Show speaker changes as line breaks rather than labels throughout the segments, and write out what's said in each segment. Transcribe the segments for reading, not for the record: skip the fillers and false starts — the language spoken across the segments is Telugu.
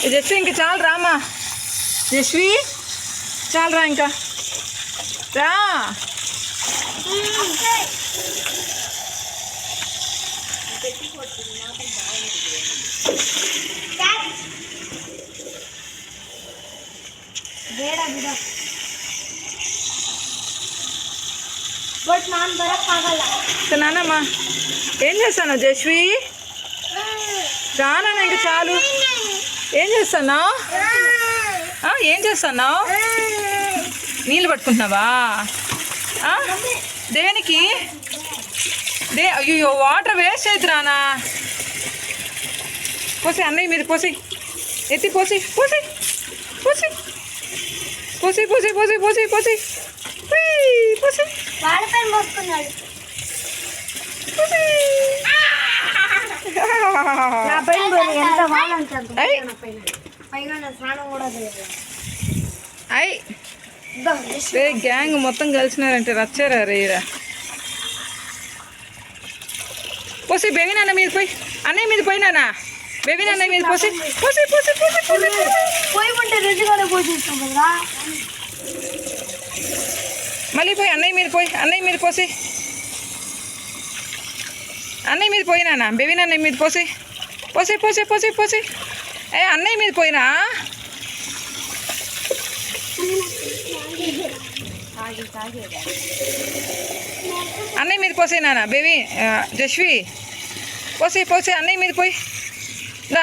జస్వి ఇంక చాలు రామా. జస్వి చాలు రా, ఇంకా రా. నానమ్మా ఏం చేస్తాను జస్వి? రానా ఇంక చాలు. ఏం చేస్తున్నావు? ఏం చేస్తున్నావు? నీళ్ళు పట్టుకుంటున్నావా? దేనికి? అయ్యో వాటర్ వేస్ట్ అవుతుంది రానా. పోసి అన్నయ్య మీద పోసి, ఎత్తి పోసి పోసి పోసి పోసి పోసి పోసి పోసి పోసి పోసి గ్యాంగ్ మొత్తం కలిసినారంటే రచ్చారా రేరా. పోసి బేబీ నాన్న మీద పోయి, అన్నయ్య మీద పోయినానా? బేబీ నాన్న మీద పోసి పోసి పోసి పోసి మళ్ళీ పోయి అన్నయ్య మీద పోయి, అన్నయ్య మీద పోసి, అన్నయ్య మీద పోయినానా? బేబీ నాన్న మీద పోసి పోసి పోసి పోసి పోసి అన్నయ్య మీద పోయినా. అన్నయ్య మీద పోసేనానా బేబీ జస్వి? పోసి పోసి అన్నయ్య మీద పోయి,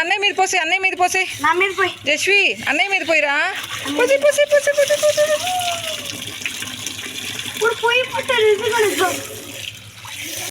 అన్నయ్య మీద పోసి, అన్నయ్య మీద పోసి జస్వి, అన్నయ్య మీద పోయిరా. పోసి పోసి పోసి పోసి పోసి